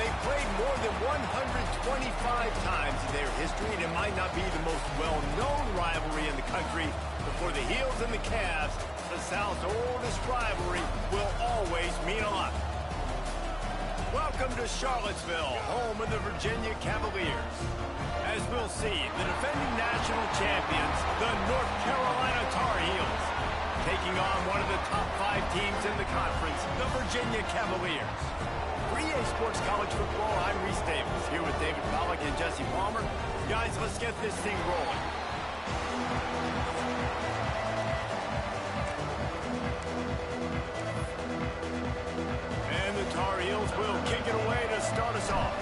They've played more than 125 times in their history, and it might not be the most well-known rivalry in the country, but for the Heels and the Cavs, the South's oldest rivalry will always mean a lot. Welcome to Charlottesville, home of the Virginia Cavaliers. As we'll see, the defending national champions, the North Carolina Tar Heels, taking on one of the top 5 teams in the conference, the Virginia Cavaliers. For EA Sports College Football, I'm Reese Davis, here with David Pollack and Jesse Palmer. Guys, let's get this thing rolling. And the Tar Heels will kick it away to start us off.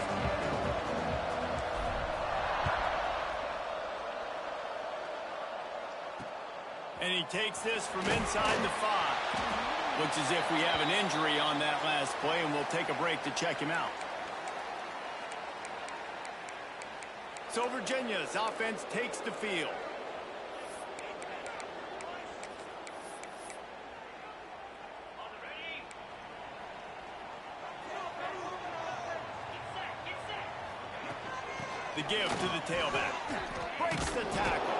And he takes this from inside the 5. Looks as if we have an injury on that last play, and we'll take a break to check him out. So Virginia's offense takes the field. The give to the tailback. Breaks the tackle.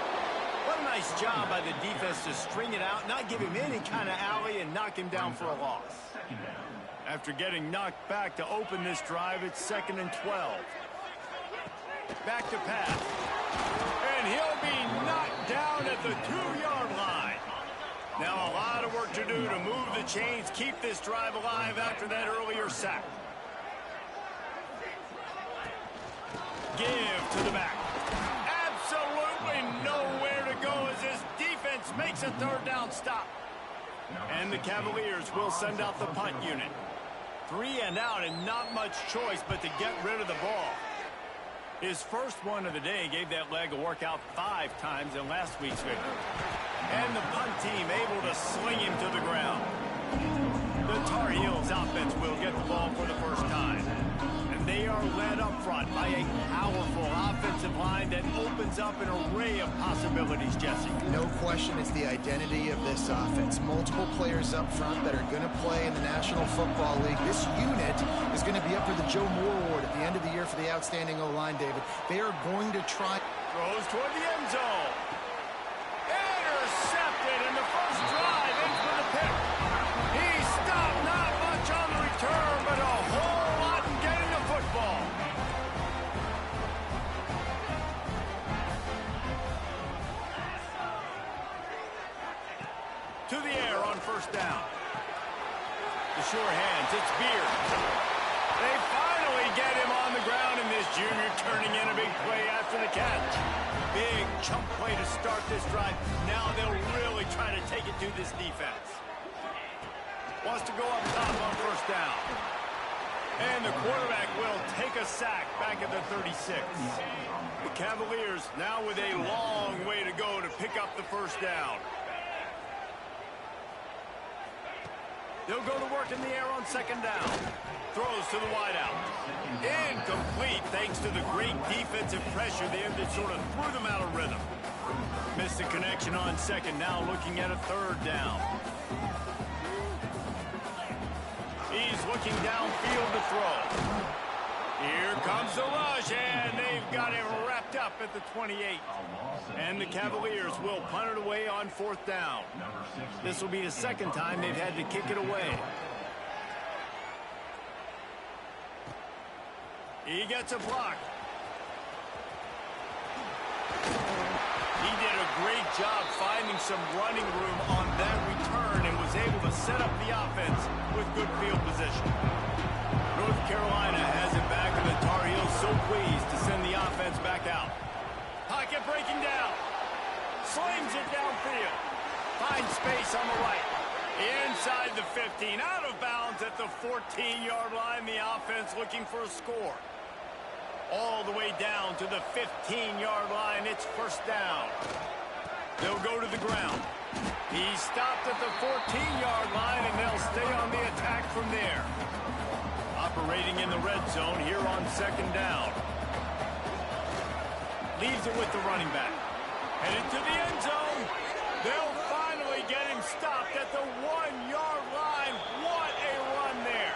What a nice job by the defense to string it out, not give him any kind of alley, and knock him down for a loss. After getting knocked back to open this drive, it's 2nd and 12. Back to pass. And he'll be knocked down at the 2-yard line. Now a lot of work to do to move the chains, keep this drive alive after that earlier sack. Give to the back. Absolutely nowhere to go as this defense makes a 3rd down stop. And the Cavaliers will send out the punt unit. 3 and out, and not much choice but to get rid of the ball. His first one of the day gave that leg a workout 5 times in last week's victory. And the punt team able to sling him to the ground. The Tar Heels offense will get the ball for the first time. They are led up front by a powerful offensive line that opens up an array of possibilities, Jesse. No question, it's the identity of this offense. Multiple players up front that are going to play in the National Football League. This unit is going to be up for the Joe Moore Award at the end of the year for the outstanding O-line, David. They are going to try. Throws toward the end zone. Intercepted, and the first drive ends with a pick. He stopped not much on the return, but a whole lot in getting the football. To the air on 1st down. The sure hands, it's Beard. They finally get him on the ground, and this junior turning in a big play after the catch. Big chunk play to start this drive. Now they'll really try to take it to this defense. Wants to go up top on 1st down. And the quarterback will take a sack back at the 36. The Cavaliers now with a long way to go to pick up the 1st down. They'll go to work in the air on 2nd down. Throws to the wideout. Incomplete thanks to the great defensive pressure there that sort of threw them out of rhythm. Missed the connection on 2nd, now looking at a 3rd down. He's looking downfield to throw. Here comes the rush, and they've got him wrapped up at the 28. And the Cavaliers will punt it away on 4th down. This will be the 2nd time they've had to kick it away. He gets a block. He did a great job finding some running room on that return and was able to set up the offense with good field position. North Carolina has it back, and the Tar Heels so pleased to send the offense back out. Pocket breaking down. Slings it downfield. Finds space on the right. Inside the 15. Out of bounds at the 14-yard line. The offense looking for a score. All the way down to the 15-yard line. It's 1st down. They'll go to the ground. He stopped at the 14-yard line, and they'll stay on the attack from there. Operating in the red zone here on 2nd down. Leaves it with the running back. Headed to the end zone. They'll finally get him stopped at the 1-yard line. What a run there.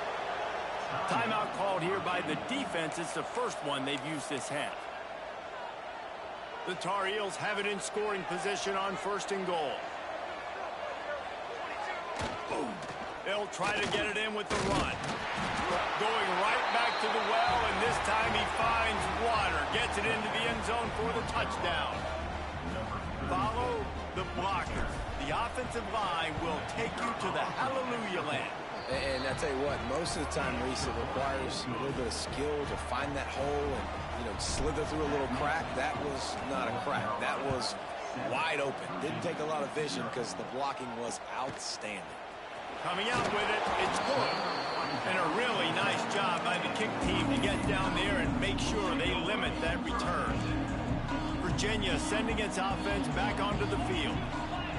Timeout call called here by the defense. It's the first one they've used this half. The Tar Heels have it in scoring position on 1st and goal. They'll try to get it in with the run. Going right back to the well, and this time he finds water. Gets it into the end zone for the touchdown. Follow the blocker. The offensive line will take you to the hallelujah land. And I tell you what, most of the time, Reese, it requires a little bit of skill to find that hole and, slither through a little crack. That was not a crack. That was wide open. Didn't take a lot of vision because the blocking was outstanding. Coming out with it, it's good. And a really nice job by the kick team to get down there and make sure they limit that return. Virginia sending its offense back onto the field.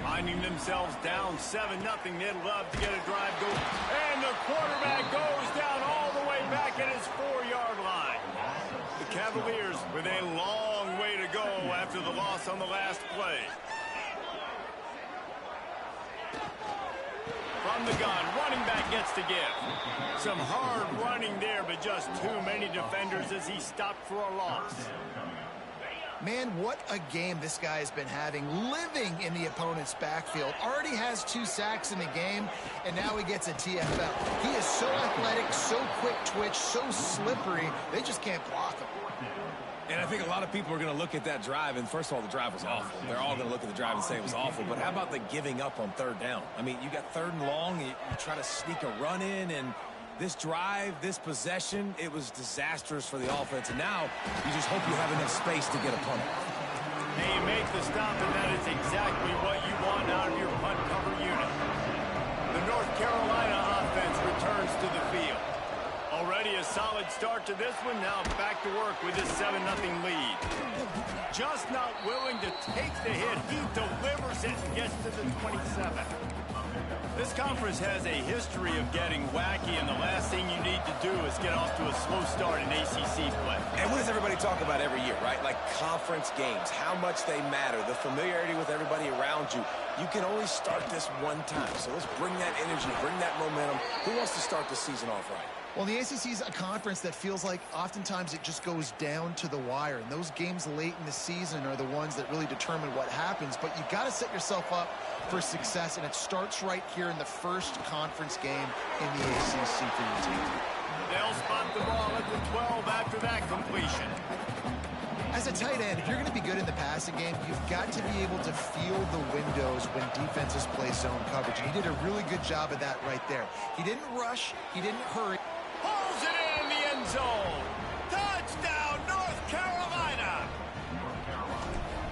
Finding themselves down 7-0. They'd love to get a drive going. And the quarterback goes down all the way back at his 4-yard line. The Cavaliers with a long way to go after the loss on the last play. From the gun, running back gets to give. Some hard running there, but just too many defenders as he stopped for a loss. Man, what a game this guy has been having, living in the opponent's backfield. Already has 2 sacks in the game, and now he gets a TFL. He is so athletic, so quick twitch, so slippery, they just can't block him. And I think a lot of people are going to look at that drive, and first of all, the drive was awful. They're all going to look at the drive and say it was awful, but how about the giving up on 3rd down? I mean, you got 3rd and long, you try to sneak a run in, and this drive, this possession, it was disastrous for the offense, and now you just hope you have enough space to get a punt. Hey, you make the stop, and that is exactly what you want out of your punt cover unit. The North Carolina offense returns to the field. Already a solid start to this one. Now back to work with this 7-0 lead. Just not willing to take the hit. He delivers it and gets to the 27. This conference has a history of getting wacky, and the last thing you need to do is get off to a slow start in ACC play. And what does everybody talk about every year, right? Like conference games, how much they matter, the familiarity with everybody around you. You can only start this one time, so let's bring that energy, bring that momentum. Who wants to start the season off right? Well, the ACC is a conference that feels like oftentimes it just goes down to the wire. And those games late in the season are the ones that really determine what happens. But you got to set yourself up for success, and it starts right here in the first conference game in the ACC for your team. They'll spot the ball at the 12 after that completion. As a tight end, if you're going to be good in the passing game, you've got to be able to feel the windows when defenses play zone coverage. And he did a really good job of that right there. He didn't rush. He didn't hurry. Pulls it in the end zone. Touchdown, North Carolina.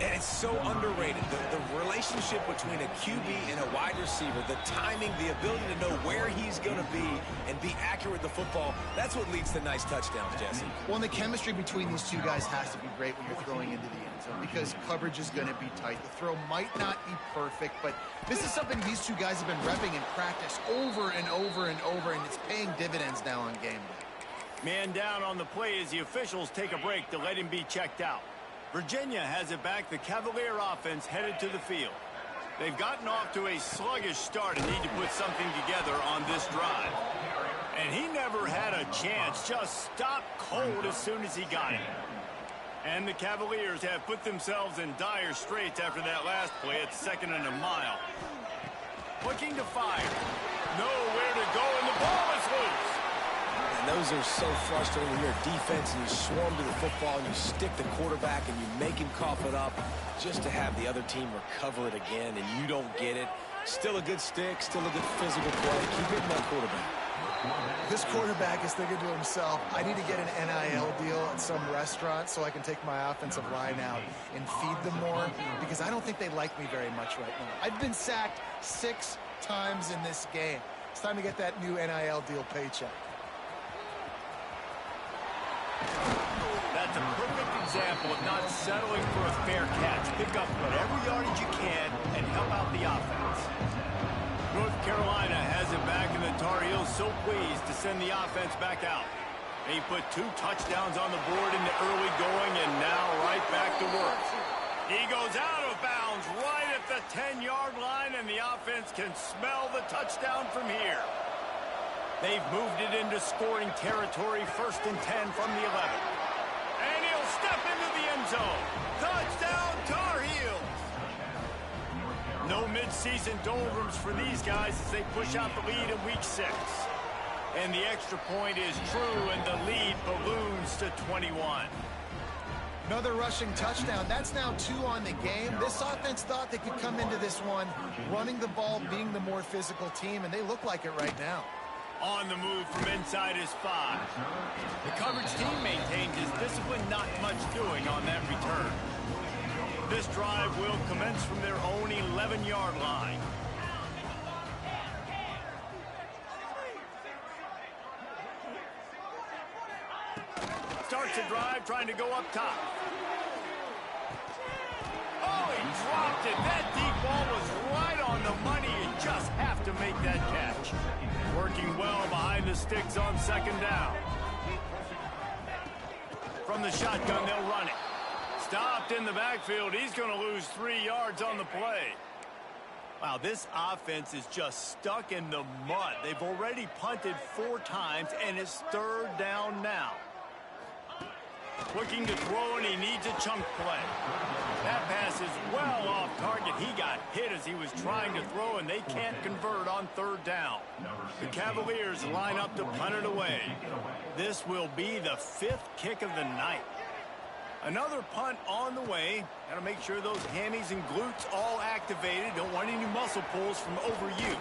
And it's so underrated. The relationship between a QB and a wide receiver, the timing, the ability to know where he's going to be and be accurate with the football, that's what leads to nice touchdowns, Jesse. Well, and the chemistry between these two guys has to be great when you're throwing into the end zone because coverage is going to be tight. The throw might not be perfect, but this is something these two guys have been repping in practice over and over and over, and it's paying dividends now on game day. Man down on the play as the officials take a break to let him be checked out. Virginia has it back. The Cavalier offense headed to the field. They've gotten off to a sluggish start and need to put something together on this drive. And he never had a chance. Just stopped cold as soon as he got it. And the Cavaliers have put themselves in dire straits after that last play. It's 2nd and a mile. Looking to fire. Nowhere to go, and the ball is loose. And those are so frustrating when you're a defense and you swarm to the football and you stick the quarterback and you make him cough it up just to have the other team recover it again and you don't get it. Still a good stick, still a good physical play. Keep hitting that quarterback. This quarterback is thinking to himself, I need to get an NIL deal at some restaurant so I can take my offensive line out and feed them more because I don't think they like me very much right now. I've been sacked 6 times in this game. It's time to get that new NIL deal paycheck. That's a perfect example of not settling for a fair catch. Pick up whatever yardage you can and help out the offense. North Carolina has it back, and the Tar Heels so pleased to send the offense back out. They put 2 touchdowns on the board in the early going, and now right back to work. He goes out of bounds right at the 10-yard line, and the offense can smell the touchdown from here. They've moved it into scoring territory, 1st and 10 from the 11. And he'll step into the end zone. Touchdown, Tar Heels. No midseason doldrums for these guys as they push out the lead in week 6. And the extra point is true, and the lead balloons to 21. Another rushing touchdown. That's now 2 on the game. This offense thought they could come into this one running the ball, being the more physical team, and they look like it right now. On the move from inside his 5. The coverage team maintained his discipline, not much doing on that return. This drive will commence from their own 11-yard line. Starts a drive trying to go up top. Oh, he dropped it. That deep ball was right on the money. You just have to make that catch. Working well behind the sticks on 2nd down. From the shotgun, they'll run it. Stopped in the backfield. He's going to lose 3 yards on the play. Wow, this offense is just stuck in the mud. They've already punted 4 times, and it's 3rd down now. Looking to throw, and he needs a chunk play. That pass is well off target. He got hit as he was trying to throw, and they can't convert on 3rd down. The Cavaliers line up to punt it away. This will be the 5th kick of the night. Another punt on the way. Got to make sure those hammies and glutes all activated. Don't want any muscle pulls from overuse.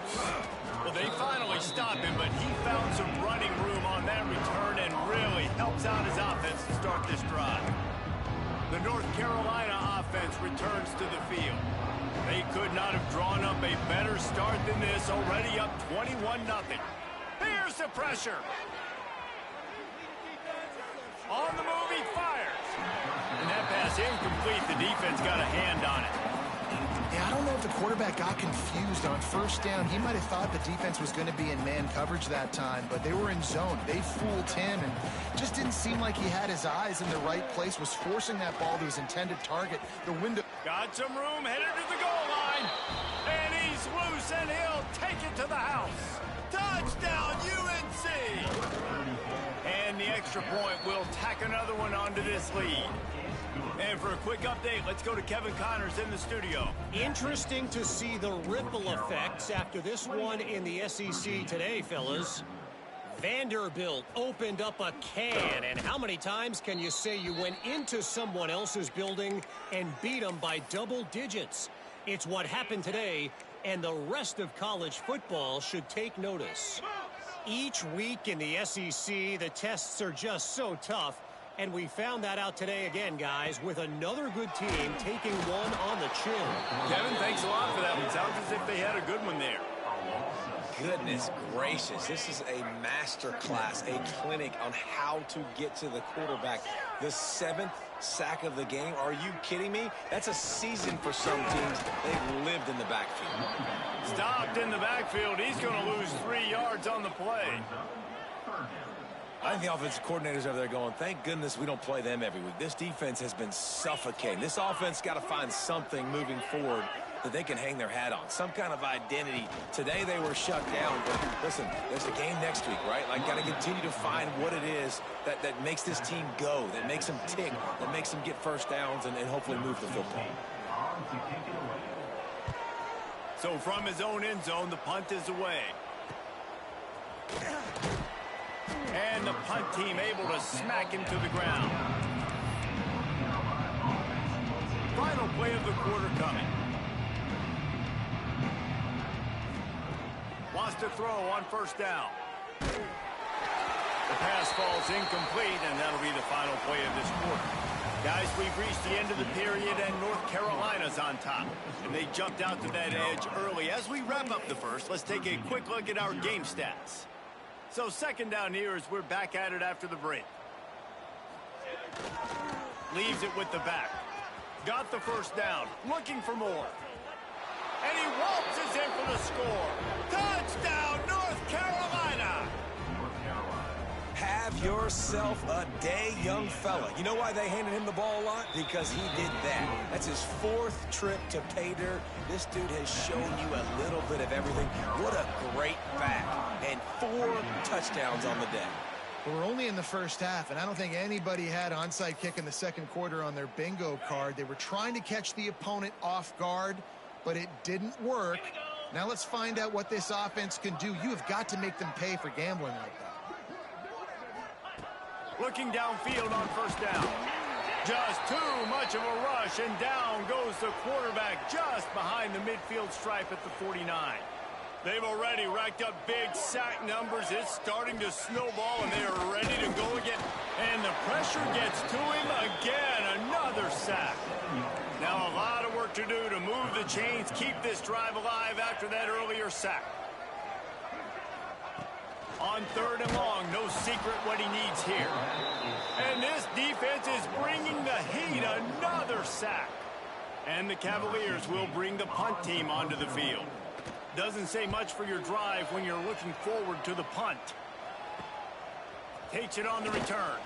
Well, they finally stopped him, but he found some running room on that return and really helps out his offense to start this drive. The North Carolina offense returns to the field. They could not have drawn up a better start than this, already up 21-0. Here's the pressure. On the move, he fires. And that pass incomplete. The defense got a hand on it. Yeah, I don't know if the quarterback got confused on 1st down. He might have thought the defense was going to be in man coverage that time, but they were in zone. They fooled him and just didn't seem like he had his eyes in the right place, was forcing that ball to his intended target. The window. Got some room, headed to the goal line. And he's loose, and he'll take it to the house. Touchdown, UNC! And the extra point will tack another one onto this lead. And for a quick update, let's go to Kevin Connors in the studio. Interesting to see the ripple effects after this one in the SEC today, fellas. Vanderbilt opened up a can, and how many times can you say you went into someone else's building and beat them by double digits? It's what happened today, and the rest of college football should take notice. Each week in the SEC, the tests are just so tough, and we found that out today again, guys, with another good team taking one on the chin. Kevin, thanks a lot for that one. Sounds as if they had a good one there. Goodness gracious, this is a master class, a clinic on how to get to the quarterback. The 7th sack of the game. Are you kidding me? That's a season for some teams. They've lived in the backfield. Stopped in the backfield. He's going to lose 3 yards on the play. I think the offensive coordinators over there going, thank goodness we don't play them every week. This defense has been suffocating. This offense got to find something moving forward that they can hang their hat on, some kind of identity. Today they were shut down, but listen, there's a game next week, right? Like, got to continue to find what it is that makes this team go, that makes them tick, that makes them get 1st downs and hopefully move the football. So from his own end zone, the punt is away. And the punt team able to smack him to the ground. Final play of the quarter coming. Wants to throw on 1st down. The pass falls incomplete, and that'll be the final play of this quarter. Guys, we've reached the end of the period, and North Carolina's on top. And they jumped out to that edge early. As we wrap up the first, let's take a quick look at our game stats. So 2nd down here as we're back at it after the break. Leaves it with the back. Got the 1st down. Looking for more. And he waltzes in for the score. Touchdown, North Carolina! Had Have yourself a day, young fella. You know why they handed him the ball a lot? Because he did that. That's his 4th trip to pay dirt. This dude has shown you a little bit of everything. What a great back. And 4 touchdowns on the day. We're only in the first half, and I don't think anybody had onside kick in the second quarter on their bingo card. They were trying to catch the opponent off guard, but it didn't work. Now let's find out what this offense can do. You have got to make them pay for gambling like that. Looking downfield on first down. Just too much of a rush, and down goes the quarterback just behind the midfield stripe at the 49. They've already racked up big sack numbers. It's starting to snowball, and they are ready to go again. And the pressure gets to him again. Another sack. Now a lot of work to do to move the chains, keep this drive alive after that earlier sack. On 3rd and long, no secret what he needs here. And this defense is bringing the heat. Another sack. And the Cavaliers will bring the punt team onto the field. Doesn't say much for your drive when you're looking forward to the punt. Takes it on the return.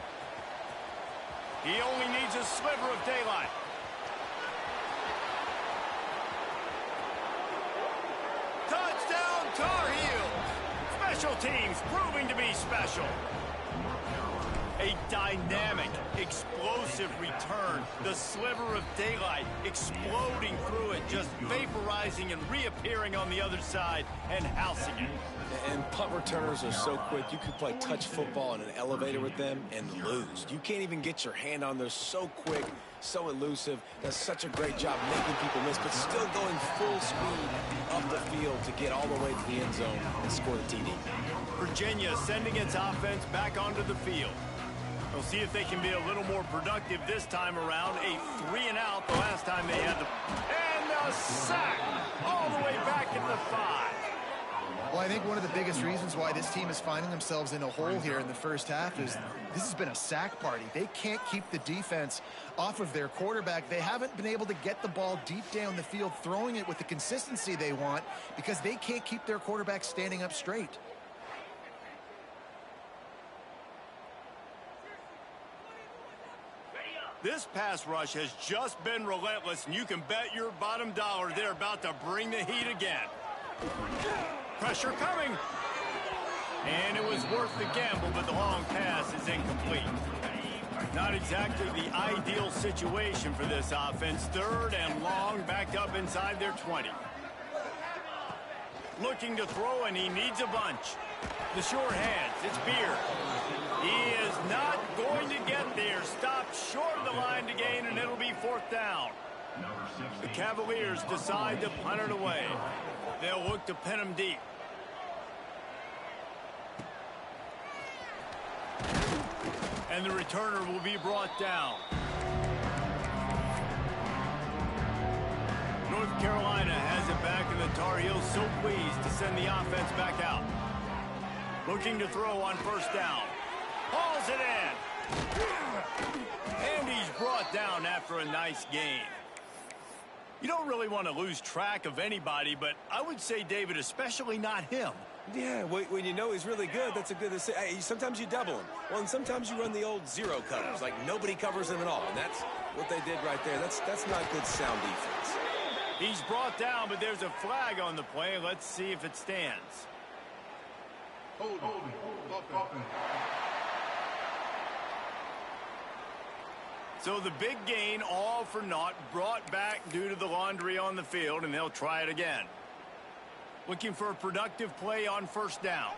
He only needs a sliver of daylight. Touchdown, Tar Heels! Special teams proving to be special. A dynamic, explosive return. The sliver of daylight exploding through it, just vaporizing and reappearing on the other side and housing it. And punt returners are so quick. You could play touch football in an elevator with them and lose. You can't even get your hand on those. So quick, so elusive. Does such a great job making people miss, but still going full speed up the field to get all the way to the end zone and score the TD. Virginia sending its offense back onto the field. We'll see if they can be a little more productive this time around. A 3-and-out the last time they had the... And a sack all the way back at the 5. Well, I think one of the biggest reasons why this team is finding themselves in a hole here in the first half is this has been a sack party. They can't keep the defense off of their quarterback. They haven't been able to get the ball deep down the field, throwing it with the consistency they want because they can't keep their quarterback standing up straight. This pass rush has just been relentless, and you can bet your bottom dollar they're about to bring the heat again. Pressure coming. And it was worth the gamble, but the long pass is incomplete. Not exactly the ideal situation for this offense. 3rd and long, backed up inside their 20. Looking to throw, and he needs a bunch. The sure hands, it's Beard. He is not going to get there. Stopped short of the line to gain, and it'll be 4th down. The Cavaliers decide to punt it away. They'll look to pin him deep. And the returner will be brought down. North Carolina has it back, and the Tar Heels so pleased to send the offense back out. Looking to throw on first down. Hauls it in. And he's brought down after a nice gain. You don't really want to lose track of anybody, but I would say, David, especially not him. Yeah, when you know he's really good, that's a good to say. Hey, sometimes you double him. Well, and sometimes you run the old zero covers, like nobody covers him at all. And that's what they did right there. That's not good sound defense. He's brought down, but there's a flag on the play. Let's see if it stands. Hold. So the big gain, all for naught, brought back due to the laundry on the field, and they'll try it again. Looking for a productive play on first down.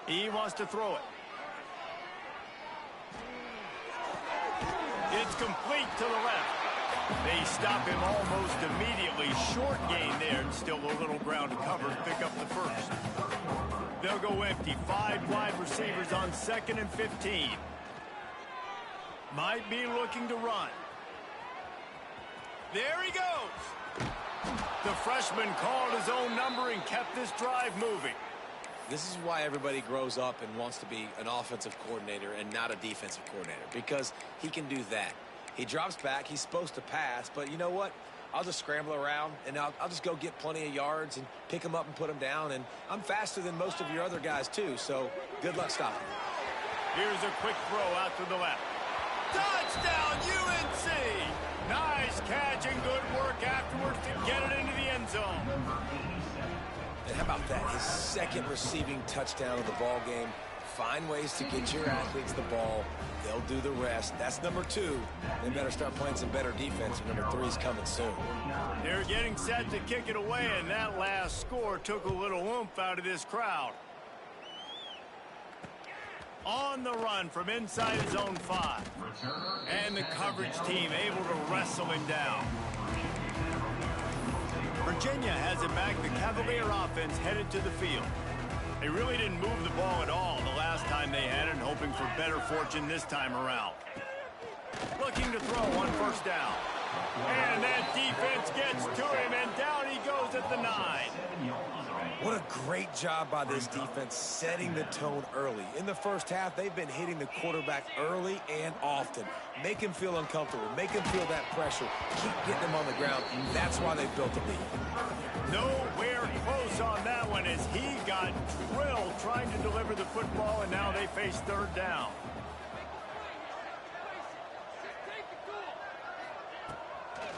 He wants to throw it. It's complete to the left. They stop him almost immediately. Short gain there, and still a little ground to cover to pick up the first. They'll go empty. 5 wide receivers on 2nd and 15. Might be looking to run. There he goes. The freshman called his own number and kept this drive moving. This is why everybody grows up and wants to be an offensive coordinator and not a defensive coordinator, because he can do that. He drops back. He's supposed to pass, but you know what? I'll just scramble around, and I'll just go get plenty of yards and pick them up and put them down. And I'm faster than most of your other guys, too, so good luck stopping me. Here's a quick throw out to the left. Touchdown, UNC! Nice catch and good work afterwards to get it into the end zone. And how about that? His second receiving touchdown of the ball game. Find ways to get your athletes the ball. They'll do the rest. That's number 2. They better start playing some better defense. Number 3's coming soon. They're getting set to kick it away, and that last score took a little oomph out of this crowd. On the run from inside his own 5. And the coverage team able to wrestle him down. Virginia has it back. The Cavalier offense headed to the field. They really didn't move the ball at all the last time they had it, hoping for better fortune this time around. Looking to throw on first down. And that defense gets to him, and down he goes at the 9. What a great job by this defense setting the tone early. In the first half, they've been hitting the quarterback early and often. Make him feel uncomfortable. Make him feel that pressure. Keep getting him on the ground. That's why they built the lead. Nowhere close on that one as he got drilled trying to deliver the football, and now they face third down.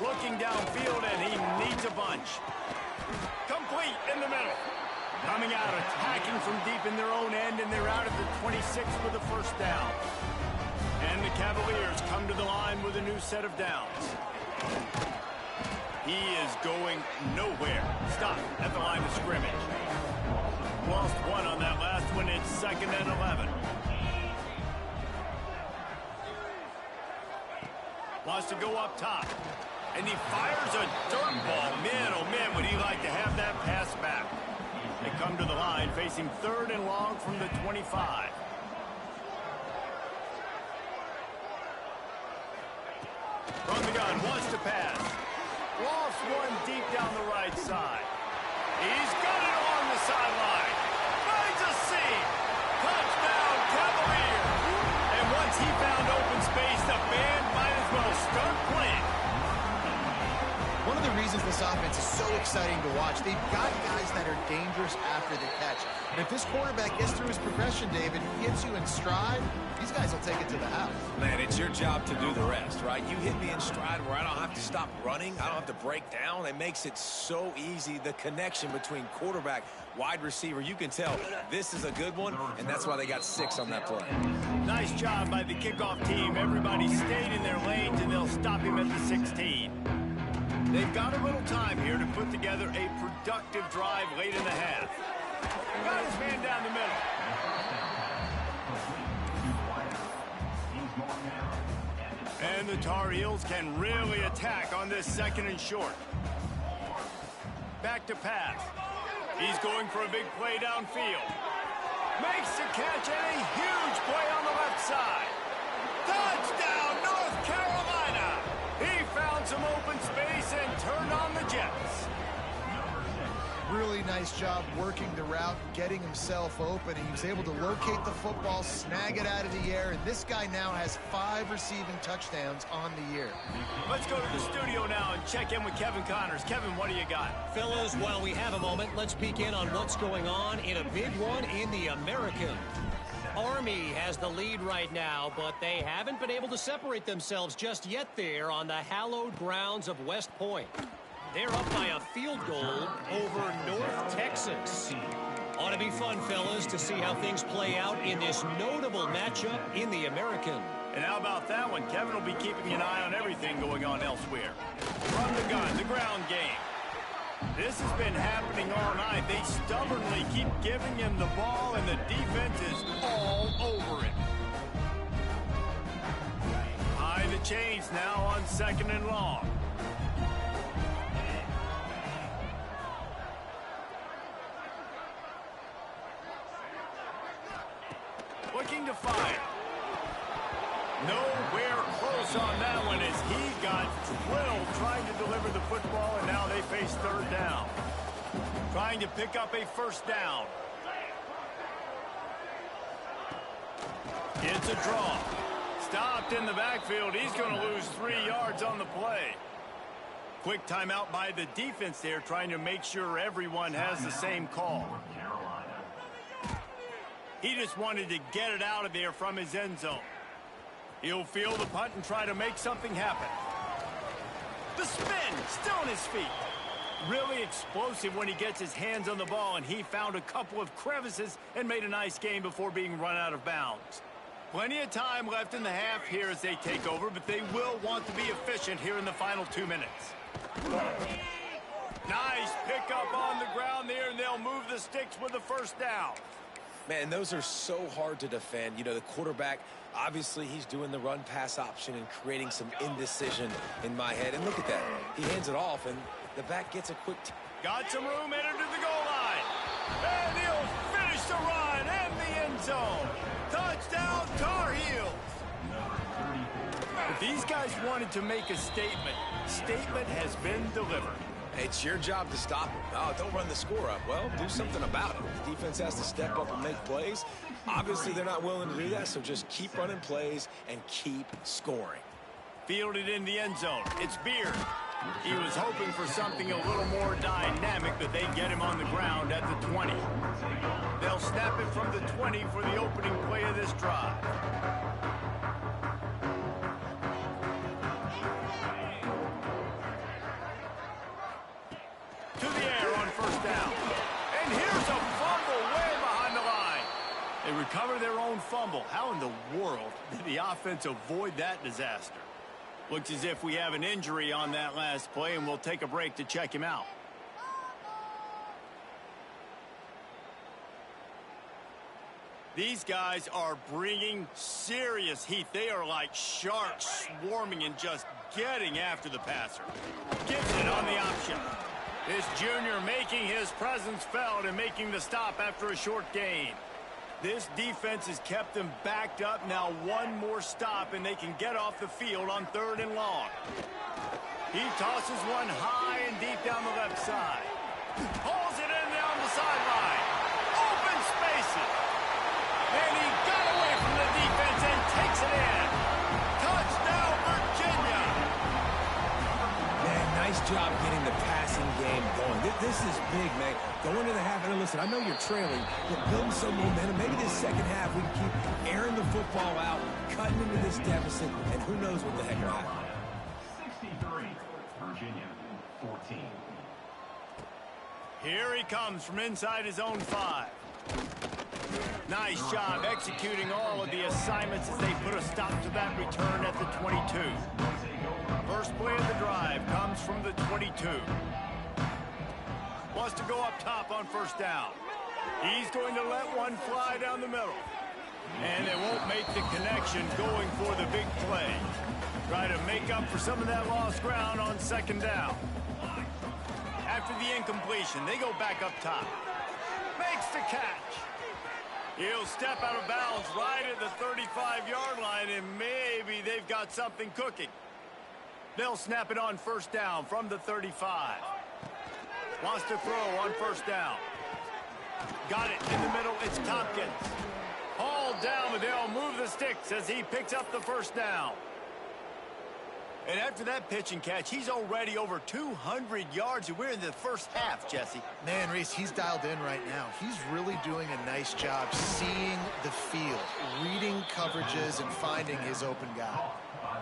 Looking downfield, and he needs a bunch. Complete in the middle. Coming out, attacking from deep in their own end, and they're out at the 26 for the first down. And the Cavaliers come to the line with a new set of downs. He is going nowhere. Stop at the line of scrimmage. Lost 1 on that last one. It's 2nd and 11. Wants to go up top. And he fires a dirt ball. Man, oh man, would he like to have that pass back. They come to the line facing 3rd and long from the 25. From the gun, wants to pass. Lost 1 deep down the right side. He's got it along the sideline. Finds a seam. Touchdown, Cavalier. And once he found open space, the band might as well start playing. One of the reasons this offense is so exciting to watch, they've got guys that are dangerous after the catch. And if this quarterback gets through his progression, David, gets you in stride, these guys will take it to the house. Man, it's your job to do the rest, right? You hit me in stride where I don't have to stop running. I don't have to break down. It makes it so easy, the connection between quarterback, wide receiver. You can tell this is a good one, and that's why they got 6 on that play. Nice job by the kickoff team. Everybody stayed in their lanes, and they'll stop him at the 16. They've got a little time here to put together a productive drive late in the half. Got his man down the middle. And the Tar Heels can really attack on this 2nd and short. Back to pass. He's going for a big play downfield. Makes the catch and a huge play on the left side. Touchdown, North Carolina! He found some open space and turned on the Jets. Really nice job working the route, getting himself open. He was able to locate the football, snag it out of the air, and this guy now has 5 receiving touchdowns on the year. Let's go to the studio now and check in with Kevin Connors. Kevin, what do you got? Fellas, while we have a moment, let's peek in on what's going on in a big one in the American. Army has the lead right now, but they haven't been able to separate themselves just yet there on the hallowed grounds of West Point. They're up by a field goal over North Texas. Ought to be fun, fellas, to see how things play out in this notable matchup in the American. And how about that one? Kevin will be keeping an eye on everything going on elsewhere. From the gun, the ground game. This has been happening all night. They stubbornly keep giving him the ball, and the defense is all over it. High the chains now on 2nd and long. Looking to fire. Nowhere close on that one as he got drilled trying to deliver the football, and now they face 3rd down. Trying to pick up a 1st down. It's a draw. Stopped in the backfield. He's going to lose 3 yards on the play. Quick timeout by the defense there, trying to make sure everyone has the same call. He just wanted to get it out of there from his end zone. He'll field the punt and try to make something happen. The spin, still on his feet. Really explosive when he gets his hands on the ball, and he found a couple of crevices and made a nice game before being run out of bounds. Plenty of time left in the half here as they take over, but they will want to be efficient here in the final 2 minutes. Nice pickup on the ground there, and they'll move the sticks with the first down. Man, those are so hard to defend. You know, the quarterback, obviously he's doing the run-pass option and creating some indecision in my head. And look at that. He hands it off, and the back gets a quick... Got some room, headed to the goal line. And he'll finish the run and the end zone. Touchdown, Tar Heels. If these guys wanted to make a statement, statement has been delivered. It's your job to stop him. Oh, don't run the score up. Well, do something about it. The defense has to step up and make plays. Obviously, they're not willing to do that, so just keep running plays and keep scoring. Fielded in the end zone. It's Beard. He was hoping for something a little more dynamic, but they get him on the ground at the 20. They'll snap it from the 20 for the opening play of this drive. To the air on first down. And here's a fumble way behind the line. They recover their own fumble. How in the world did the offense avoid that disaster? Looks as if we have an injury on that last play, and we'll take a break to check him out. These guys are bringing serious heat. They are like sharks swarming and just getting after the passer. Gibson on the option. This junior making his presence felt and making the stop after a short gain. This defense has kept them backed up. Now one more stop, and they can get off the field on 3rd and long. He tosses one high and deep down the left side. Pulls it in down the sideline. Open spaces. And he got away from the defense and takes it in. Touchdown, Virginia. Man, nice job getting the passing game going. This is big, man. Going into the half, and listen, I know you're trailing, but building some momentum. Maybe this second half we can keep airing the football out, cutting into this deficit, and who knows what the heck will happen. 63, Virginia, 14. Here he comes from inside his own 5. Nice job executing all of the assignments as they put a stop to that return at the 22. First play of the drive comes from the 22. Wants to go up top on first down. He's going to let one fly down the middle. And they won't make the connection going for the big play. Try to make up for some of that lost ground on second down. After the incompletion, they go back up top. Makes the catch. He'll step out of bounds right at the 35-yard line, and maybe they've got something cooking. They'll snap it on first down from the 35. Wants to throw on first down. Got it in the middle. It's Tompkins. Hauled down, but they'll move the sticks as he picks up the first down. And after that pitch and catch, he's already over 200 yards, and we're in the first half, Jesse. Man, Reese, he's dialed in right now. He's really doing a nice job seeing the field, reading coverages, and finding his open guy.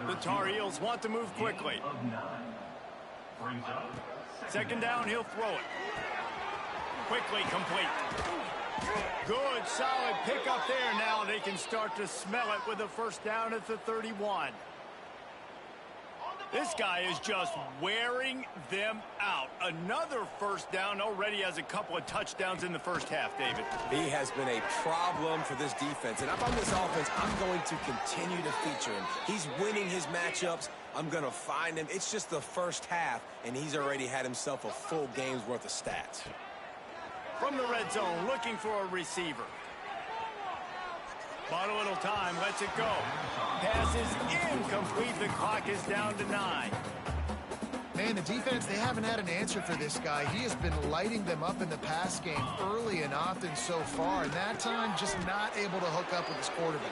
The Tar Heels want to move quickly. Second down, he'll throw it. Quickly complete. Good, solid pickup there. Now they can start to smell it with a first down at the 31. This guy is just wearing them out. Another first down, already has a couple of touchdowns in the first half, David. He has been a problem for this defense. And if I'm this offense, I'm going to continue to feature him. He's winning his matchups. I'm going to find him. It's just the first half, and he's already had himself a full game's worth of stats. From the red zone, looking for a receiver. Bought a little time, lets it go. Pass is incomplete. The clock is down to 9. Man, the defense, they haven't had an answer for this guy. He has been lighting them up in the pass game early and often so far, and that time just not able to hook up with his quarterback.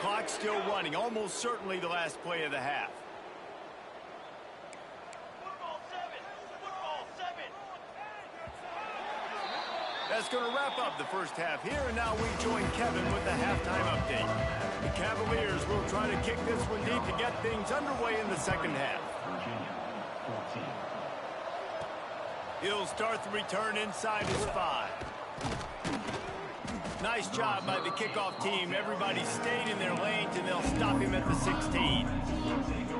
Clock still running, almost certainly the last play of the half. That's going to wrap up the first half here, and now we join Kevin with the halftime update. The Cavaliers will try to kick this one deep to get things underway in the second half. Virginia, 14. He'll start the return inside his 5. Nice job by the kickoff team. Everybody stayed in their lanes, and they'll stop him at the 16.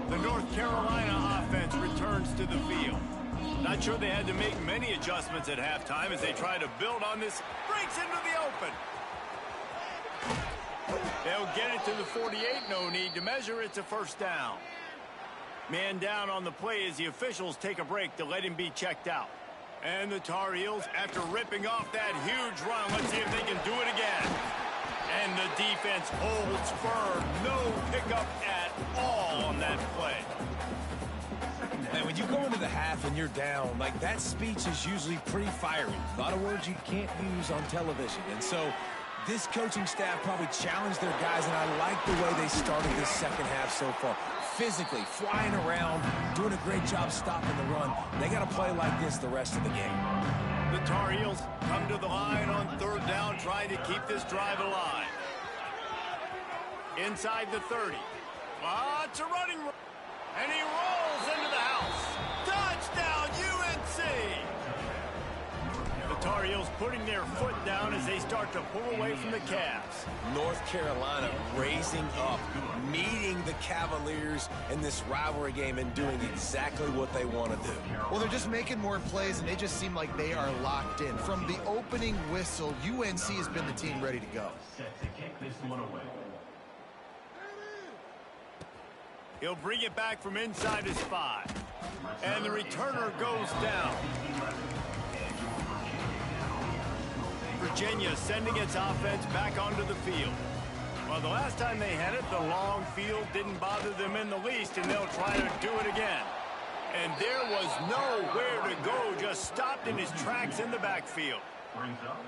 The North Carolina offense returns to the field. Not sure they had to make many adjustments at halftime as they try to build on this. Breaks into the open. They'll get it to the 48. No need to measure. It's a first down. Man down on the play as the officials take a break to let him be checked out. And the Tar Heels, after ripping off that huge run, let's see if they can do it again. And the defense holds firm. No pickup at all on that play. Man, when you go into the half and you're down, like, that speech is usually pretty fiery. A lot of words you can't use on television. And so this coaching staff probably challenged their guys, and I like the way they started this second half so far. Physically, flying around, doing a great job stopping the run. They got to play like this the rest of the game. The Tar Heels come to the line on third down, trying to keep this drive alive. Inside the 30. It's a running run. And he rolls into the house. Touchdown, UNC! The Tar Heels putting their foot down as they start to pull away from the Cavs. North Carolina raising up, meeting the Cavaliers in this rivalry game and doing exactly what they want to do. Well, they're just making more plays, and they just seem like they are locked in. From the opening whistle, UNC has been the team ready to go. Set to kick this one away. He'll bring it back from inside his 5. And the returner goes down. Virginia sending its offense back onto the field. Well, the last time they had it, the long field didn't bother them in the least, and they'll try to do it again. And there was nowhere to go, just stopped in his tracks in the backfield. Brings up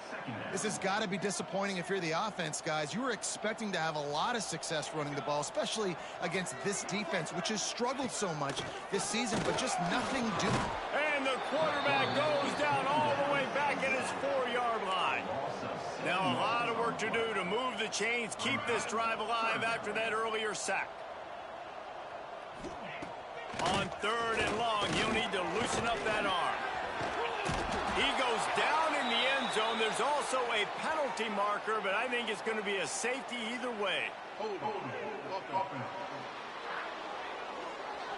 second down. This has got to be disappointing if you're the offense, guys. You were expecting to have a lot of success running the ball, especially against this defense, which has struggled so much this season, but just nothing doing. And the quarterback goes down all the way back at his 4-yard line. Now a lot of work to do to move the chains, keep this drive alive after that earlier sack. On third and long, he'll need to loosen up that arm. He goes down in the end zone. There's also a penalty marker, but I think it's going to be a safety either way.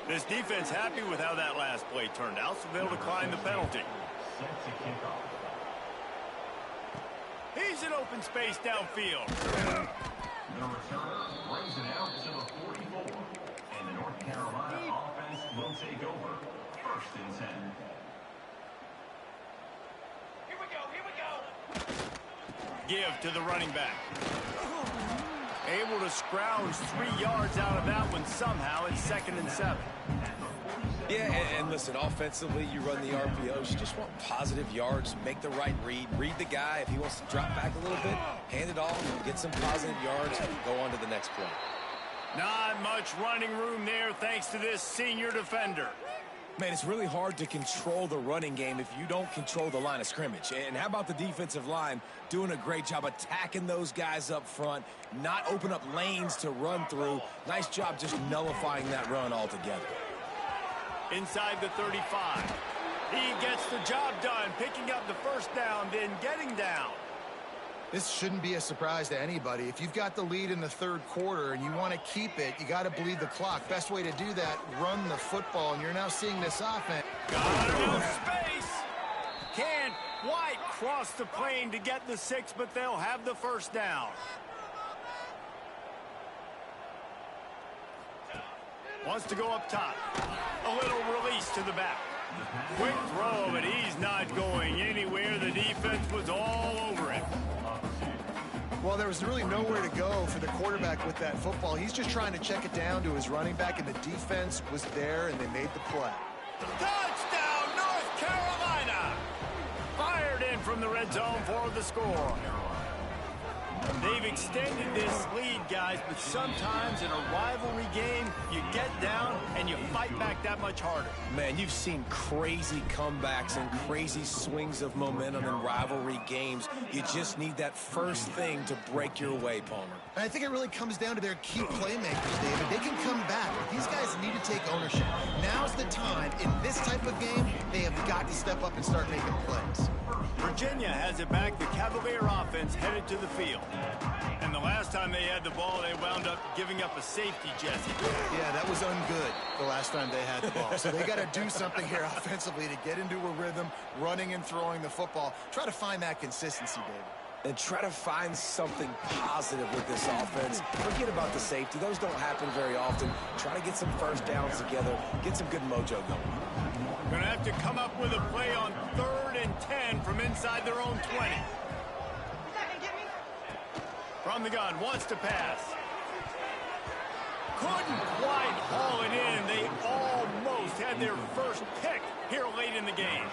This defense happy with how that last play turned out, so they'll decline the penalty. Set to kick off. He's in open space downfield. The returner brings it out to the 44. And the North Carolina offense will take over. First and 10. Give to the running back. Able to scrounge 3 yards out of that one somehow. It's 2nd and 7. Yeah, and listen, offensively, you run the RPOs. You just want positive yards, make the right read the guy. If he wants to drop back a little bit, hand it off, get some positive yards, and go on to the next play. Not much running room there thanks to this senior defender. Man, it's really hard to control the running game if you don't control the line of scrimmage. And how about the defensive line doing a great job attacking those guys up front, not open up lanes to run through. Nice job just nullifying that run altogether. Inside the 35. He gets the job done, picking up the first down, then getting down. This shouldn't be a surprise to anybody. If you've got the lead in the third quarter and you want to keep it, you got to bleed the clock. Best way to do that, run the football, and you're now seeing this offense. Got enough space. Can't quite cross the plane to get the 6, but they'll have the first down. Wants to go up top. A little release to the back. Quick throw, but he's not going anywhere. The defense was all over him. Well, there was really nowhere to go for the quarterback with that football. He's just trying to check it down to his running back, and the defense was there, and they made the play. Touchdown, North Carolina! Fired in from the red zone for the score. They've extended this lead, guys, but sometimes in a rivalry game, you get down and you fight back that much harder. Man, you've seen crazy comebacks and crazy swings of momentum in rivalry games. You just need that first thing to break your way, Palmer. And I think it really comes down to their key playmakers, David. They can come back, but these guys need to take ownership. Now's the time. In this type of game, they have got to step up and start making plays. Virginia has it back. The Cavalier offense headed to the field. And the last time they had the ball, they wound up giving up a safety, Jesse. Yeah, that was ungood the last time they had the ball. So they got to do something here offensively to get into a rhythm, running and throwing the football. Try to find that consistency, David. And try to find something positive with this offense. Forget about the safety. Those don't happen very often. Try to get some first downs together. Get some good mojo going. Going to have to come up with a play on 3rd and 10 from inside their own 20. From the gun, wants to pass. Couldn't quite haul it in. They almost had their first pick here late in the game.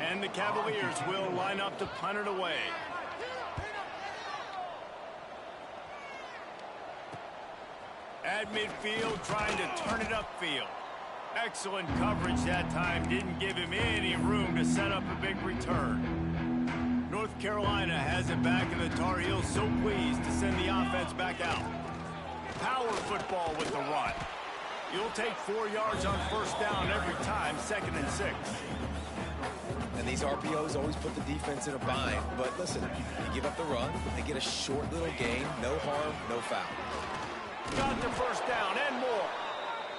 And the Cavaliers will line up to punt it away. At midfield, trying to turn it upfield. Excellent coverage that time. Didn't give him any room to set up a big return. North Carolina has it back, and the Tar Heels so pleased to send the offense back out. Power football with the run. You'll take 4 yards on first down every time, 2nd and 6. And these RPOs always put the defense in a bind. But listen, you give up the run, they get a short little gain, no harm, no foul. Got the first down and more.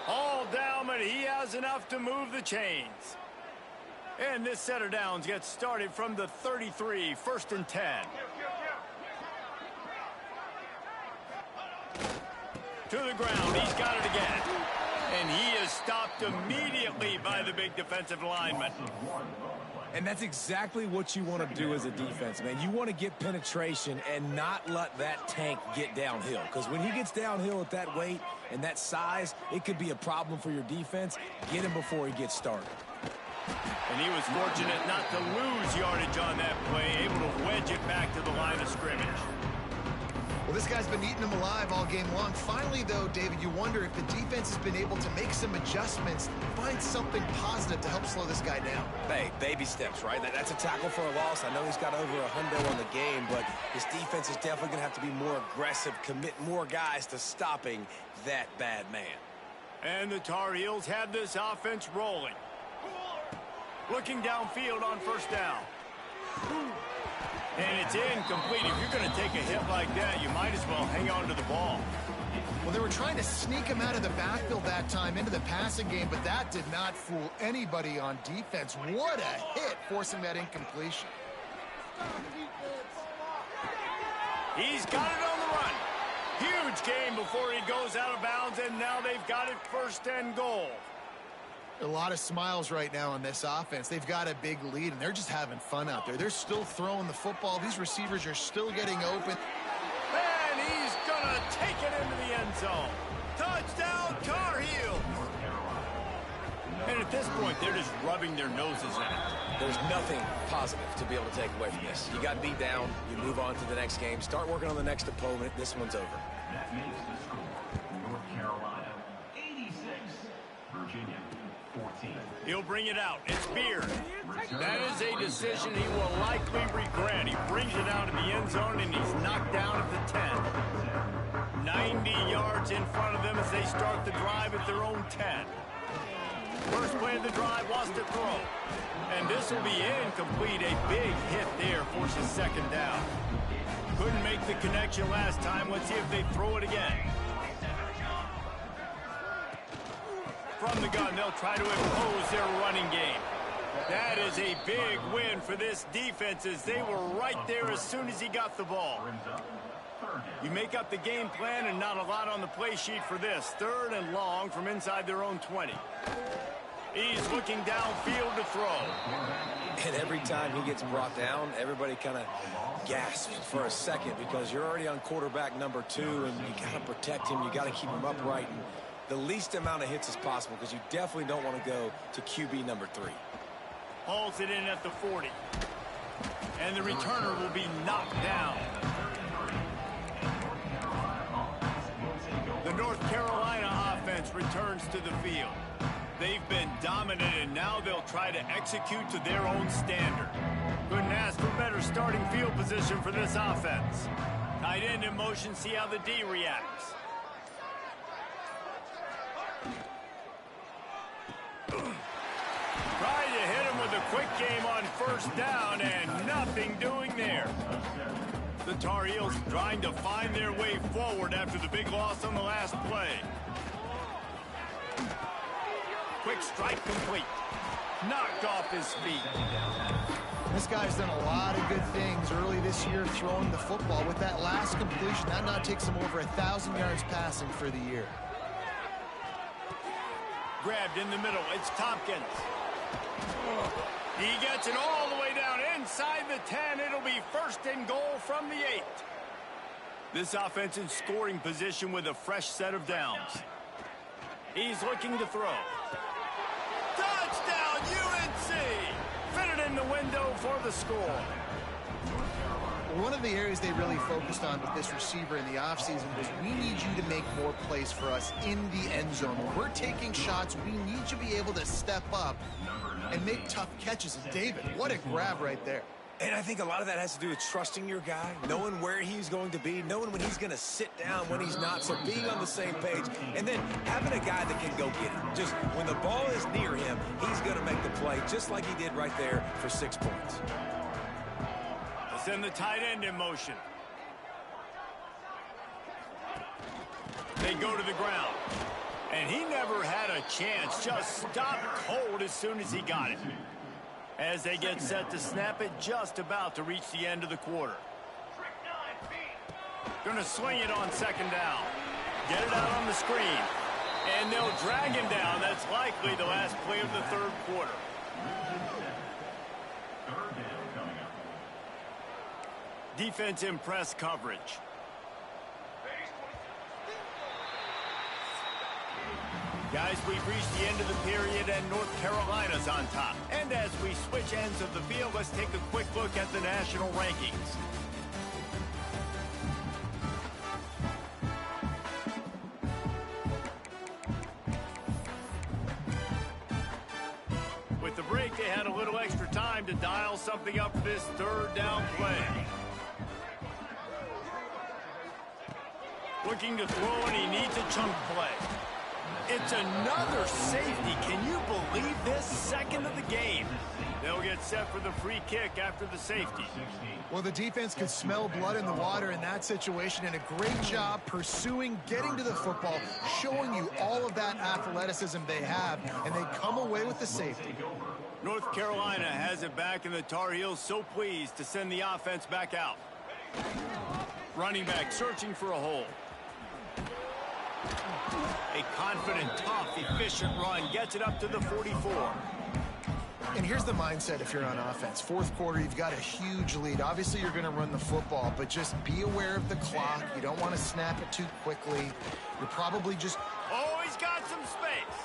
All down, but he has enough to move the chains. And this set of downs gets started from the 33, 1st and 10. To the ground, he's got it again. And he is stopped immediately by the big defensive lineman. And that's exactly what you want to do as a defense, man. You want to get penetration and not let that tank get downhill. Because when he gets downhill at that weight and that size, it could be a problem for your defense. Get him before he gets started. And he was fortunate not to lose yardage on that play, able to wedge it back to the line of scrimmage. Well, this guy's been eating them alive all game long. Finally, though, David, you wonder if the defense has been able to make some adjustments, find something positive to help slow this guy down. Hey, baby steps, right? That's a tackle for a loss. I know he's got over 100 on the game, but his defense is definitely going to have to be more aggressive, commit more guys to stopping that bad man. And the Tar Heels have this offense rolling. Looking downfield on first down. And it's incomplete. If you're going to take a hit like that, you might as well hang on to the ball. Well, they were trying to sneak him out of the backfield that time into the passing game, but that did not fool anybody on defense. What a hit, forcing that incompletion. He's got it on the run. Huge gain before he goes out of bounds, and now they've got it 1st and goal. A lot of smiles right now on this offense. They've got a big lead, and they're just having fun out there. They're still throwing the football. These receivers are still getting open. And he's going to take it into the end zone. Touchdown, Tar Heels. And at this point, they're just rubbing their noses in it. There's nothing positive to be able to take away from this. You got beat down, you move on to the next game, start working on the next opponent. This one's over. That makes the score. North Carolina, 86. Virginia, 14. He'll bring it out. It's Beard. That is a decision he will likely regret. He brings it out of the end zone, and he's knocked down at the 10. 90 yards in front of them as they start the drive at their own 10. First play of the drive, lost to throw. And this will be incomplete. A big hit there forces 2nd down. Couldn't make the connection last time. Let's see if they throw it again. From the gun, they'll try to impose their running game. That is a big win for this defense as they were right there as soon as he got the ball. You make up the game plan and not a lot on the play sheet for this. 3rd and long from inside their own 20. He's looking downfield to throw. And every time he gets brought down, everybody kind of gasps for a second because you're already on quarterback number 2, and you got to protect him. You got to keep him upright and the least amount of hits as possible because you definitely don't want to go to QB number 3. Hauls it in at the 40. And the returner will be knocked down. North Carolina offense returns to the field. They've been dominant, and now they'll try to execute to their own standard. Couldn't ask for better starting field position for this offense. Tight end in motion, see how the D reacts. Trying to hit him with a quick game on first down, and nothing doing there. The Tar Heels trying to find their way forward after the big loss on the last play. Quick strike complete. Knocked off his feet. This guy's done a lot of good things early this year throwing the football. With that last completion, that now takes him over 1,000 yards passing for the year. Grabbed in the middle. It's Tompkins. He gets it all the way down inside the 10. It'll be first and goal from the 8. This offense in scoring position with a fresh set of downs. He's looking to throw. Touchdown, UNC! Fitted in the window for the score. One of the areas they really focused on with this receiver in the offseason was, we need you to make more plays for us in the end zone. When we're taking shots, we need you to be able to step up and make tough catches. And David, what a grab right there. And I think a lot of that has to do with trusting your guy, knowing where he's going to be, knowing when he's going to sit down, when he's not, so being on the same page, and then having a guy that can go get it. Just when the ball is near him, he's going to make the play, just like he did right there for 6 points. Send the tight end in motion. They go to the ground. And he never had a chance. Just stopped cold as soon as he got it. As they get set to snap it, just about to reach the end of the quarter. Gonna swing it on second down. Get it out on the screen. And they'll drag him down. That's likely the last play of the third quarter. Defense in press coverage. Guys, we've reached the end of the period, and North Carolina's on top. And as we switch ends of the field, let's take a quick look at the national rankings. With the break, they had a little extra time to dial something up for this third down play. Looking to throw, and he needs a chunk play. It's another safety. Can you believe this? Second of the game. They'll get set for the free kick after the safety. Well, the defense could smell blood in the water in that situation, and a great job pursuing, getting to the football, showing you all of that athleticism they have, and they come away with the safety. North Carolina has it back, and the Tar Heels so pleased to send the offense back out. Running back searching for a hole. A confident, tough, efficient run gets it up to the 44. And here's the mindset if you're on offense. Fourth quarter, you've got a huge lead. Obviously, you're going to run the football, but just be aware of the clock. You don't want to snap it too quickly. You're probably just... Oh, he's got some space.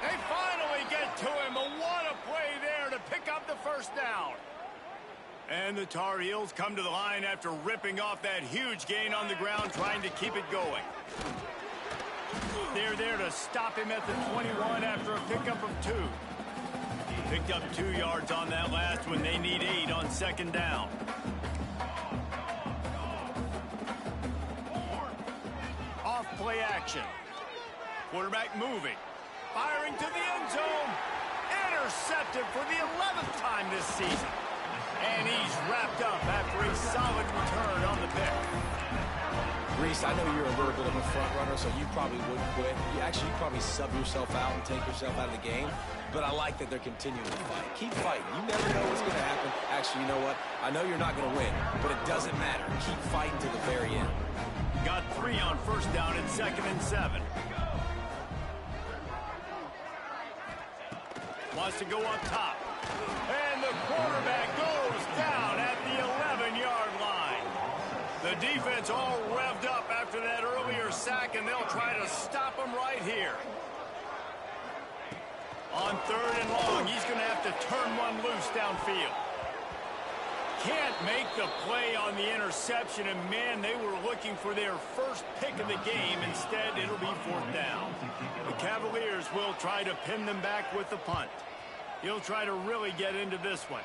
They finally get to him. What a play there to pick up the first down. And the Tar Heels come to the line after ripping off that huge gain on the ground, trying to keep it going. They're there to stop him at the 21 after a pickup of 2. Picked up 2 yards on that last one. They need 8 on second down. Off play action. Quarterback moving. Firing to the end zone. Intercepted for the 11th time this season. And he's wrapped up after a solid return on the pick. Reese, I know you're a little bit of a front runner, so you probably wouldn't quit. You'd probably sub yourself out and take yourself out of the game. But I like that they're continuing to fight. Keep fighting. You never know what's going to happen. Actually, you know what? I know you're not going to win, but it doesn't matter. Keep fighting to the very end. Got 3 on first down and 2nd and 7. Wants to go up top. And the quarterback goes down at the 11-yard line. The defense all revved up after that earlier sack, and they'll try to stop him right here. On 3rd and long, he's going to have to turn one loose downfield. can't make the play on the interception, and man, they were looking for their first pick of the game. Instead, it'll be 4th down. The Cavaliers will try to pin them back with the punt. He'll try to really get into this one.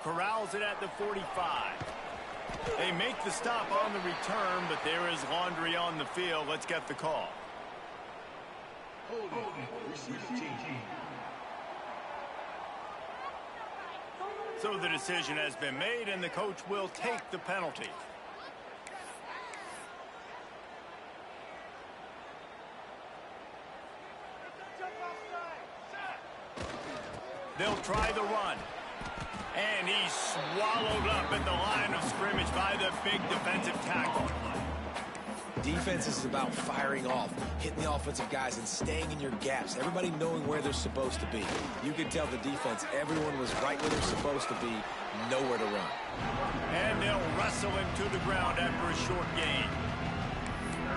Corrals it at the 45. They make the stop on the return, but there is laundry on the field. Let's get the call. So the decision has been made, and the coach will take the penalty. They'll try the run. And he's swallowed up at the line of scrimmage by the big defensive tackle. Defense is about firing off, hitting the offensive guys, and staying in your gaps. Everybody knowing where they're supposed to be. You can tell the defense, everyone was right where they're supposed to be, nowhere to run. And they'll wrestle him to the ground after a short gain.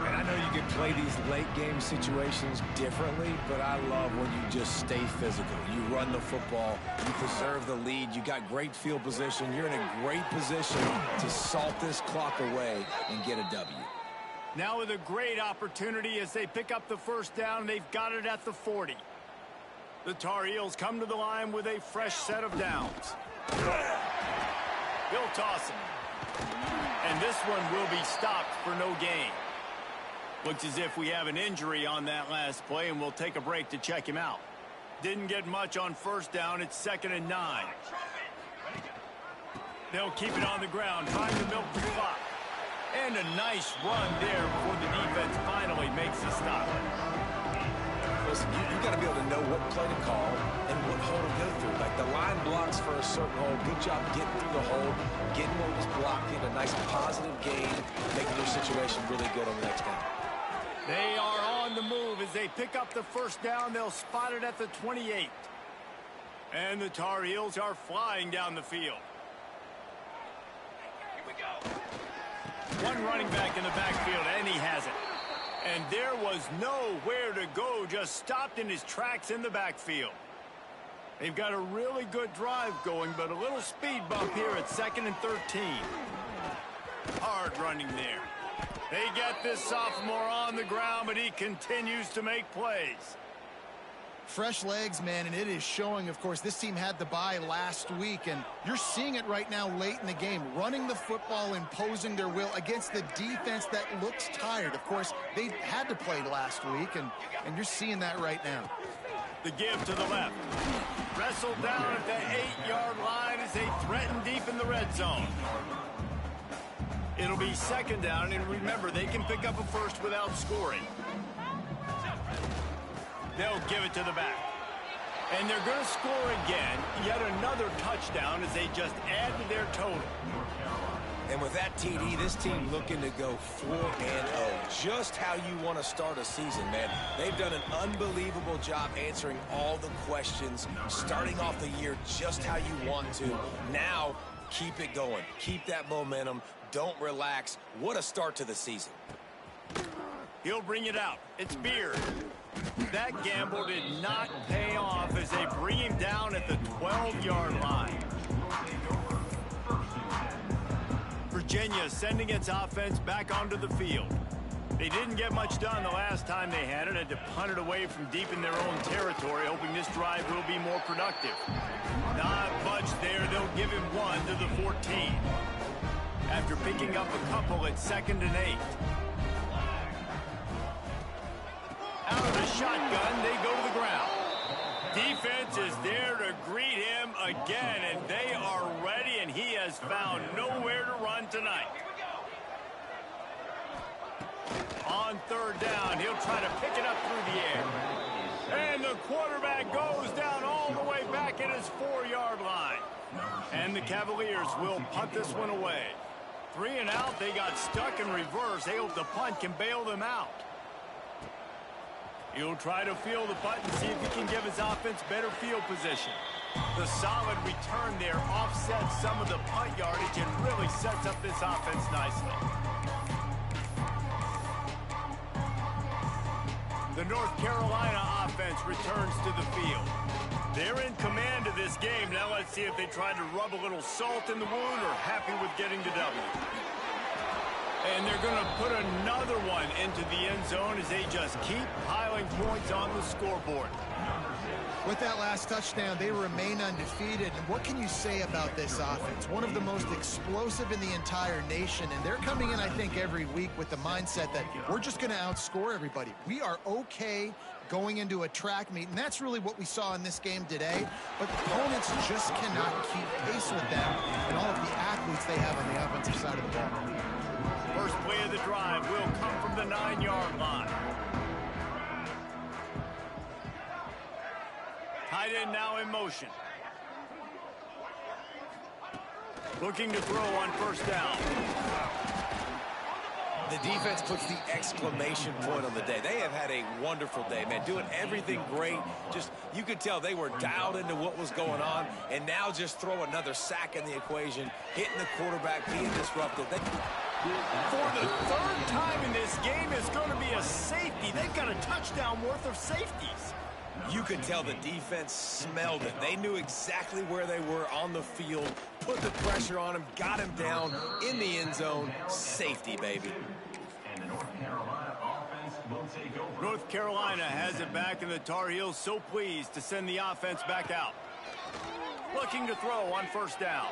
And I know you can play these late game situations differently, but I love when you just stay physical. You run the football, you preserve the lead, you got great field position, you're in a great position to salt this clock away and get a W. Now with a great opportunity as they pick up the first down, they've got it at the 40. The Tar Heels come to the line with a fresh set of downs. He'll toss him. And this one will be stopped for no gain. Looks as if we have an injury on that last play, and we'll take a break to check him out. Didn't get much on first down. It's 2nd and 9. They'll keep it on the ground, trying to milk the clock. And a nice run there before the defense finally makes a stop. Listen, you got to be able to know what play to call and what hole to go through. Like the line blocks for a certain hole. Good job getting through the hole, getting what was blocked, getting a nice positive gain, making your situation really good on the next down. They are on the move as they pick up the first down. They'll spot it at the 28. And the Tar Heels are flying down the field. Here we go. One running back in the backfield, and he has it. And there was nowhere to go, just stopped in his tracks in the backfield. They've got a really good drive going, but a little speed bump here at 2nd and 13. Hard running there. They get this sophomore on the ground, but he continues to make plays. Fresh legs, man, and it is showing. Of course, this team had the bye last week, and you're seeing it right now late in the game. Running the football, imposing their will against the defense that looks tired. Of course, they had to play last week, and you're seeing that right now. The give to the left. Wrestled down at the 8-yard line as they threaten deep in the red zone. It'll be 2nd down, and remember, they can pick up a first without scoring. They'll give it to the back. And they're going to score again. Yet another touchdown as they just add to their total. And with that TD, this team looking to go 4-0. Just how you want to start a season, man. They've done an unbelievable job answering all the questions, starting off the year just how you want to. Now, keep it going. Keep that momentum. Don't relax. What a start to the season. He'll bring it out. It's Beard. That gamble did not pay off as they bring him down at the 12-yard line. Virginia sending its offense back onto the field. They didn't get much done the last time they had it. Had to punt it away from deep in their own territory, hoping this drive will be more productive. Not much there. They'll give him one to the 14. After picking up a couple at 2nd and 8. Out of the shotgun, they go to the ground. Defense is there to greet him again, and they are ready, and he has found nowhere to run tonight. On 3rd down, he'll try to pick it up through the air. And the quarterback goes down all the way back at his 4-yard line. And the Cavaliers will punt this one away. 3 and out, they got stuck in reverse. They hope the punt can bail them out. He'll try to field the punt and see if he can give his offense better field position. The solid return there offsets some of the punt yardage and really sets up this offense nicely. The North Carolina offense returns to the field. They're in command of this game. Now let's see if they try to rub a little salt in the wound or happy with getting the W. And they're going to put another one into the end zone as they just keep piling points on the scoreboard. With that last touchdown, they remain undefeated. And what can you say about this offense? One of the most explosive in the entire nation. And they're coming in, I think, every week with the mindset that we're just going to outscore everybody. We are okay going into a track meet. And that's really what we saw in this game today. But opponents just cannot keep pace with them and all of the athletes they have on the offensive side of the ball. First play of the drive will come from the 9-yard line. Tight end now in motion. Looking to throw on first down. The defense puts the exclamation point on the day. They have had a wonderful day, man, doing everything great. Just, you could tell they were dialed into what was going on, and now just throw another sack in the equation, hitting the quarterback, being disruptive. For the third time in this game, it's going to be a safety. They've got a touchdown worth of safeties. You could tell the defense smelled it. They knew exactly where they were on the field, put the pressure on him, got him down in the end zone. Safety, baby. And the North Carolina offense will take over. North Carolina has it back, and the Tar Heels so pleased to send the offense back out. Looking to throw on first down.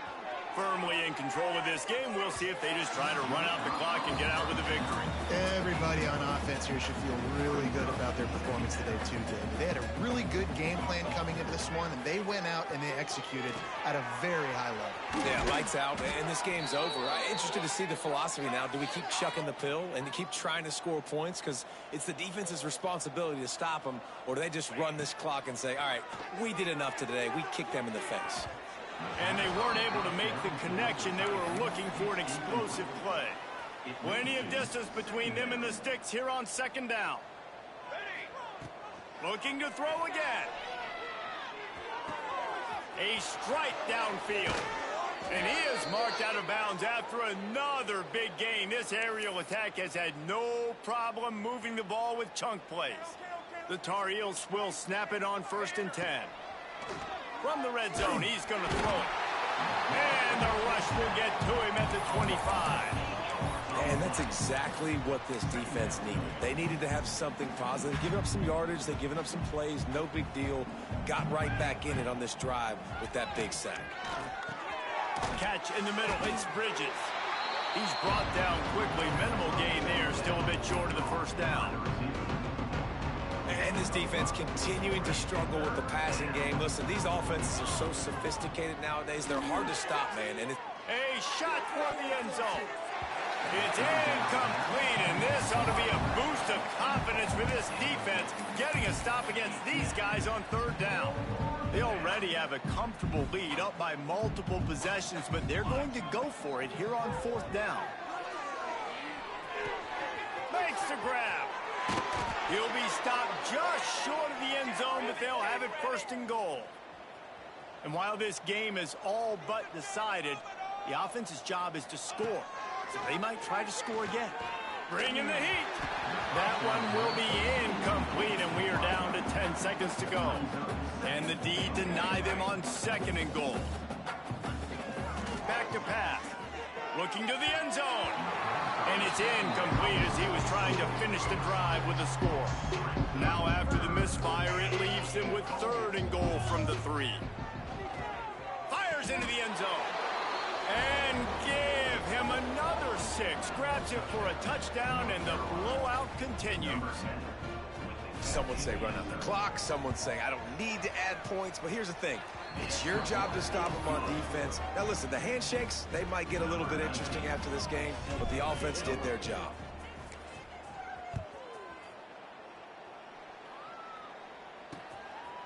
Firmly in control of this game. We'll see if they just try to run out the clock and get out with a victory. Everybody on offense here should feel really good about their performance today, too, David. They had a really good game plan coming into this one, and they went out and they executed at a very high level. Yeah, lights out, and this game's over. I'm interested to see the philosophy now. Do we keep chucking the pill and keep trying to score points? Because it's the defense's responsibility to stop them, or do they just run this clock and say, all right, we did enough today. We kicked them in the face. And they weren't able to make the connection. They were looking for an explosive play. Plenty of distance between them and the sticks here on second down. Looking to throw again. A strike downfield. And he is marked out of bounds after another big gain. This aerial attack has had no problem moving the ball with chunk plays. The Tar Heels will snap it on 1st and 10. From the red zone, he's going to throw it. And the rush will get to him at the 25. And that's exactly what this defense needed. They needed to have something positive. Giving up some yardage, they've given up some plays, no big deal. Got right back in it on this drive with that big sack. Catch in the middle, it's Bridges. He's brought down quickly. Minimal gain there, still a bit short of the first down. And this defense continuing to struggle with the passing game. Listen, these offenses are so sophisticated nowadays, they're hard to stop, man. And a shot for the end zone. It's incomplete, and this ought to be a boost of confidence for this defense, getting a stop against these guys on 3rd down. They already have a comfortable lead, up by multiple possessions, but they're going to go for it here on 4th down. Makes the grab. He'll be stopped just short of the end zone, but they'll have it 1st and goal. And while this game is all but decided, the offense's job is to score. So they might try to score again. Bringing the heat. That one will be incomplete, and we are down to 10 seconds to go. And the D deny them on 2nd and goal. Back to pass. Looking to the end zone. And it's incomplete as he was trying to finish the drive with a score. Now after the misfire, it leaves him with 3rd and goal from the 3. Fires into the end zone. And give him another 6. Grabs it for a touchdown, and the blowout continues. some would say run out the clock. Some would say I don't need to add points. But here's the thing. It's your job to stop them on defense. Now, listen, the handshakes, they might get a little bit interesting after this game, but the offense did their job.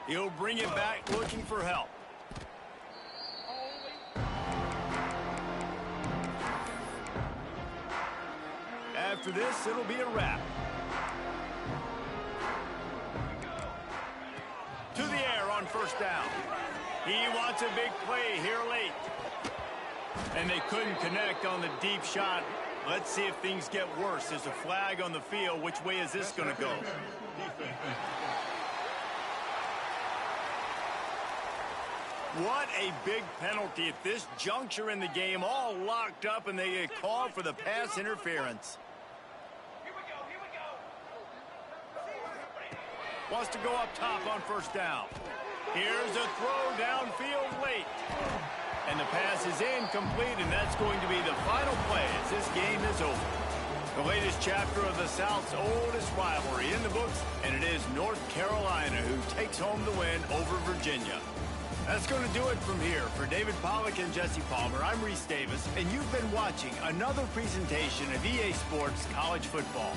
He'll bring it back looking for help. After this, it'll be a wrap. To the air on first down. He wants a big play here late. And they couldn't connect on the deep shot. Let's see if things get worse. There's a flag on the field. Which way is this going to go? What a big penalty at this juncture in the game. All locked up, and they get called for the pass interference. Wants to go up top on first down. Here's a throw downfield late. And the pass is incomplete, and that's going to be the final play as this game is over. The latest chapter of the South's oldest rivalry in the books, and it is North Carolina who takes home the win over Virginia. That's going to do it from here. For David Pollack and Jesse Palmer, I'm Reese Davis, and you've been watching another presentation of EA Sports College Football.